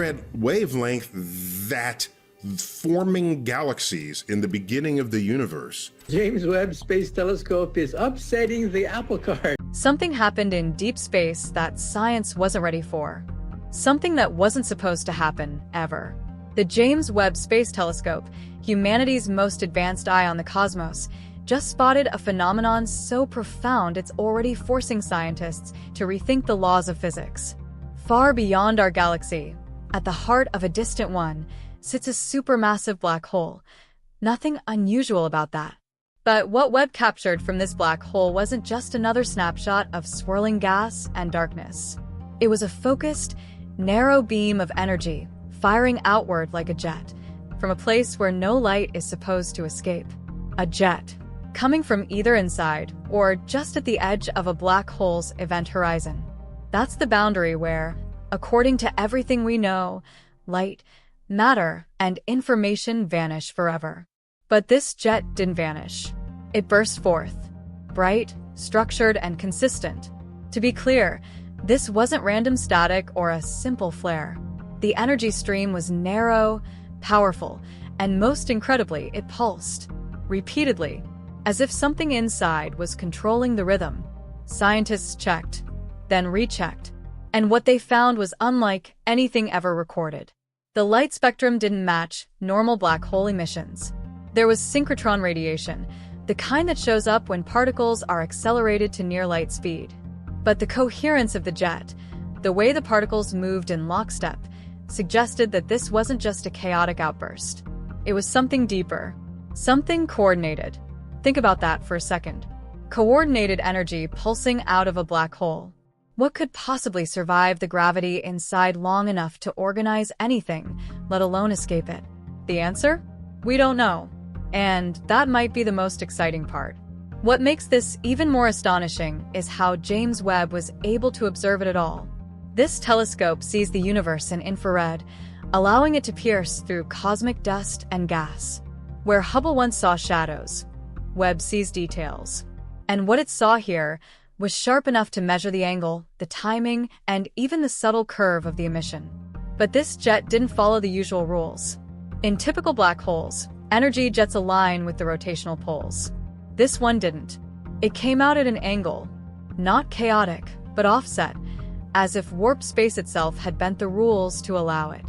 At wavelength that forming galaxies in the beginning of the universe. James Webb Space Telescope is upsetting the apple cart. Something happened in deep space that science wasn't ready for. Something that wasn't supposed to happen, ever. The James Webb Space Telescope, humanity's most advanced eye on the cosmos, just spotted a phenomenon so profound it's already forcing scientists to rethink the laws of physics. Far beyond our galaxy, at the heart of a distant one, sits a supermassive black hole. Nothing unusual about that. But what Webb captured from this black hole wasn't just another snapshot of swirling gas and darkness. It was a focused, narrow beam of energy, firing outward like a jet, from a place where no light is supposed to escape. A jet, coming from either inside or just at the edge of a black hole's event horizon. That's the boundary where, according to everything we know, light, matter, and information vanish forever. But this jet didn't vanish. It burst forth, bright, structured, and consistent. To be clear, this wasn't random static or a simple flare. The energy stream was narrow, powerful, and most incredibly, it pulsed, repeatedly, as if something inside was controlling the rhythm. Scientists checked, then rechecked, and what they found was unlike anything ever recorded. The light spectrum didn't match normal black hole emissions. There was synchrotron radiation, the kind that shows up when particles are accelerated to near light speed. But the coherence of the jet, the way the particles moved in lockstep, suggested that this wasn't just a chaotic outburst. It was something deeper, something coordinated. Think about that for a second. Coordinated energy pulsing out of a black hole. What could possibly survive the gravity inside long enough to organize anything, let alone escape it? The answer? We don't know. And that might be the most exciting part. What makes this even more astonishing is how James Webb was able to observe it at all. This telescope sees the universe in infrared, allowing it to pierce through cosmic dust and gas. Where Hubble once saw shadows, Webb sees details. And what it saw here was sharp enough to measure the angle, the timing, and even the subtle curve of the emission. But this jet didn't follow the usual rules. In typical black holes, energy jets align with the rotational poles. This one didn't. It came out at an angle, not chaotic, but offset, as if warp space itself had bent the rules to allow it.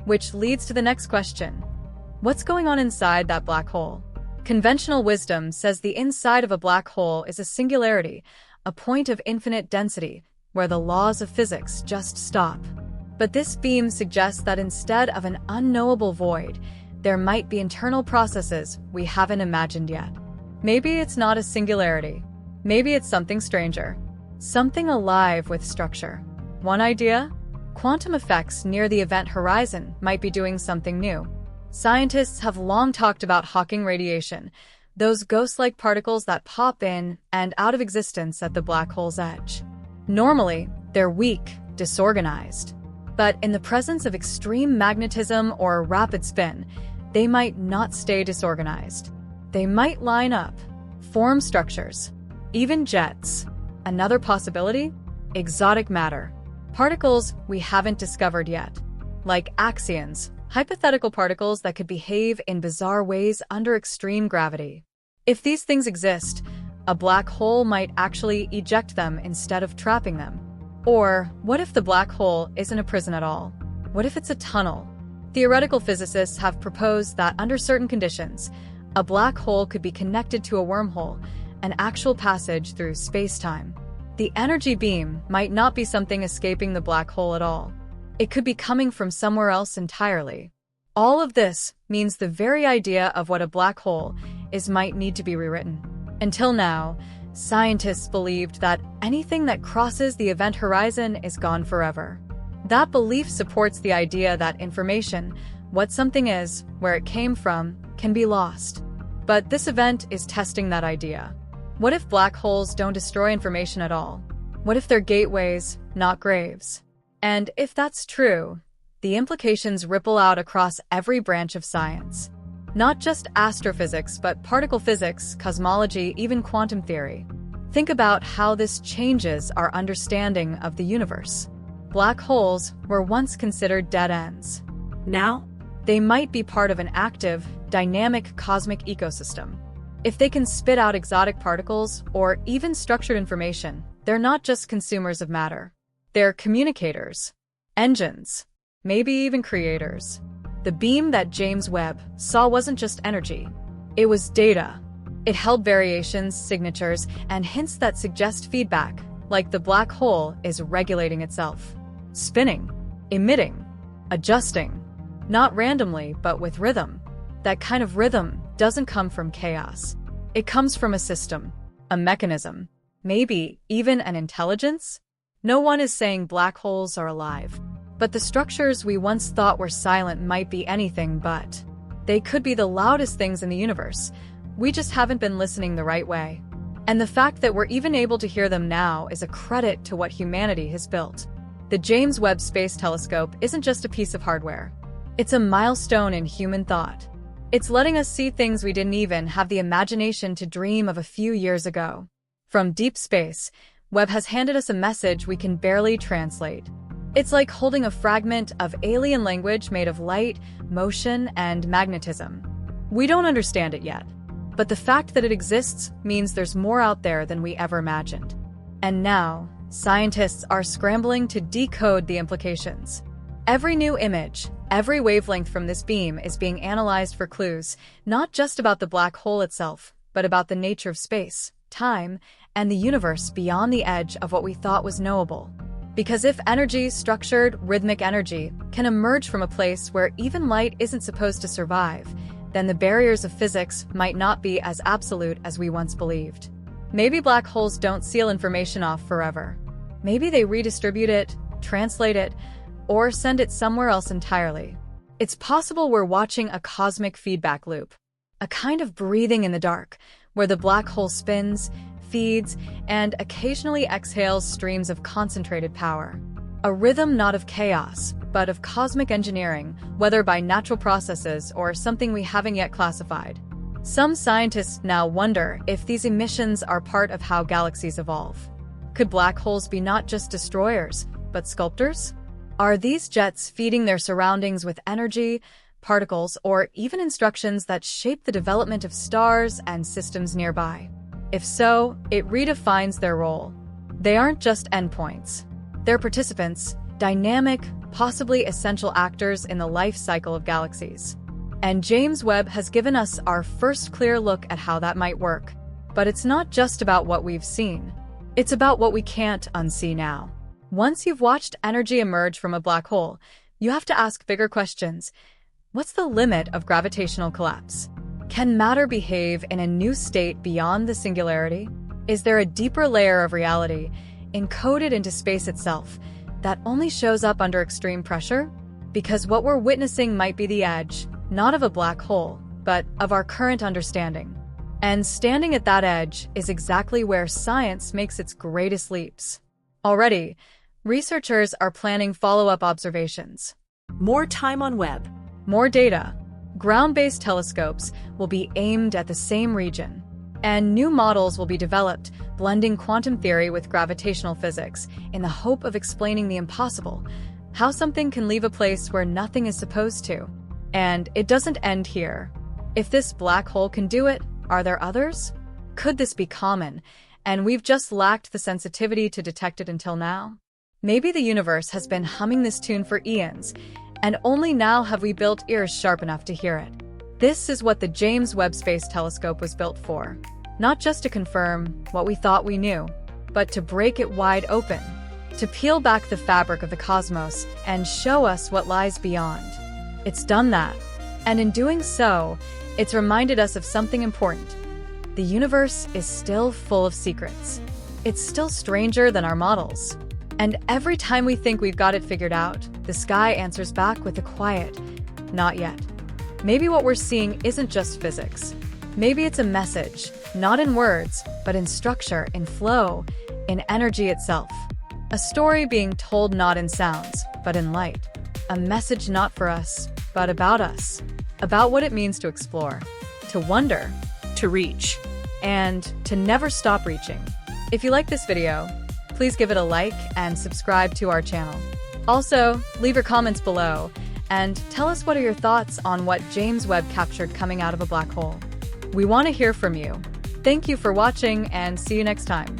Which leads to the next question. What's going on inside that black hole? Conventional wisdom says the inside of a black hole is a singularity, a point of infinite density, where the laws of physics just stop. But this beam suggests that instead of an unknowable void, there might be internal processes we haven't imagined yet. Maybe it's not a singularity. Maybe it's something stranger. Something alive with structure. One idea? Quantum effects near the event horizon might be doing something new. Scientists have long talked about Hawking radiation, those ghost-like particles that pop in and out of existence at the black hole's edge. Normally, they're weak, disorganized. But in the presence of extreme magnetism or rapid spin, they might not stay disorganized. They might line up, form structures, even jets. Another possibility? Exotic matter. Particles we haven't discovered yet. Like axions, hypothetical particles that could behave in bizarre ways under extreme gravity. If these things exist, a black hole might actually eject them instead of trapping them. Or what if the black hole isn't a prison at all? What if it's a tunnel? Theoretical physicists have proposed that under certain conditions, a black hole could be connected to a wormhole, an actual passage through space-time. The energy beam might not be something escaping the black hole at all. It could be coming from somewhere else entirely. All of this means the very idea of what a black hole is might need to be rewritten. Until now, scientists believed that anything that crosses the event horizon is gone forever. That belief supports the idea that information, what something is, where it came from, can be lost. But this event is testing that idea. What if black holes don't destroy information at all? What if they're gateways, not graves? And if that's true, the implications ripple out across every branch of science. Not just astrophysics, but particle physics, cosmology, even quantum theory. Think about how this changes our understanding of the universe. Black holes were once considered dead ends. Now, They might be part of an active, dynamic cosmic ecosystem. If they can spit out exotic particles or even structured information, they're not just consumers of matter. They're communicators, engines, maybe even creators. The beam that James Webb saw wasn't just energy. It was data. It held variations, signatures, and hints that suggest feedback, like the black hole is regulating itself. Spinning, emitting, adjusting. Not randomly, but with rhythm. That kind of rhythm doesn't come from chaos. It comes from a system, a mechanism, maybe even an intelligence. No one is saying black holes are alive, but the structures we once thought were silent might be anything but. They could be the loudest things in the universe. We just haven't been listening the right way. And the fact that we're even able to hear them now is a credit to what humanity has built. The James Webb Space Telescope isn't just a piece of hardware. It's a milestone in human thought. It's letting us see things we didn't even have the imagination to dream of a few years ago. From deep space, Webb has handed us a message we can barely translate. It's like holding a fragment of alien language made of light, motion, and magnetism. We don't understand it yet, but the fact that it exists means there's more out there than we ever imagined. And now, scientists are scrambling to decode the implications. Every new image, every wavelength from this beam is being analyzed for clues, not just about the black hole itself, but about the nature of space, time, and the universe beyond the edge of what we thought was knowable. Because if energy, structured, rhythmic energy, can emerge from a place where even light isn't supposed to survive, then the barriers of physics might not be as absolute as we once believed. Maybe black holes don't seal information off forever. Maybe they redistribute it, translate it, or send it somewhere else entirely. It's possible we're watching a cosmic feedback loop, a kind of breathing in the dark, where the black hole spins, feeds, and occasionally exhales streams of concentrated power. A rhythm not of chaos, but of cosmic engineering, whether by natural processes or something we haven't yet classified. Some scientists now wonder if these emissions are part of how galaxies evolve. Could black holes be not just destroyers, but sculptors? Are these jets feeding their surroundings with energy, particles, or even instructions that shape the development of stars and systems nearby? If so, it redefines their role. They aren't just endpoints. They're participants, dynamic, possibly essential actors in the life cycle of galaxies. And James Webb has given us our first clear look at how that might work. But it's not just about what we've seen. It's about what we can't unsee now. Once you've watched energy emerge from a black hole, you have to ask bigger questions. What's the limit of gravitational collapse? Can matter behave in a new state beyond the singularity? Is there a deeper layer of reality, encoded into space itself, that only shows up under extreme pressure? Because what we're witnessing might be the edge, not of a black hole, but of our current understanding. And standing at that edge is exactly where science makes its greatest leaps. Already, researchers are planning follow-up observations. more time on Webb. More data. Ground-based telescopes will be aimed at the same region. And new models will be developed, blending quantum theory with gravitational physics, in the hope of explaining the impossible, how something can leave a place where nothing is supposed to. And it doesn't end here. If this black hole can do it, are there others? Could this be common, and we've just lacked the sensitivity to detect it until now? Maybe the universe has been humming this tune for eons, and only now have we built ears sharp enough to hear it. This is what the James Webb Space Telescope was built for. Not just to confirm what we thought we knew, but to break it wide open, to peel back the fabric of the cosmos and show us what lies beyond. It's done that, and in doing so, it's reminded us of something important. The universe is still full of secrets. It's still stranger than our models. And every time we think we've got it figured out, the sky answers back with a quiet, "Not yet." Maybe what we're seeing isn't just physics. Maybe it's a message, not in words, but in structure, in flow, in energy itself. A story being told not in sounds, but in light. A message not for us, but about us. About what it means to explore, to wonder, To reach. and to never stop reaching. If you like this video, please give it a like and subscribe to our channel. Also, leave your comments below and tell us what are your thoughts on what James Webb captured coming out of a black hole. We want to hear from you. Thank you for watching and see you next time.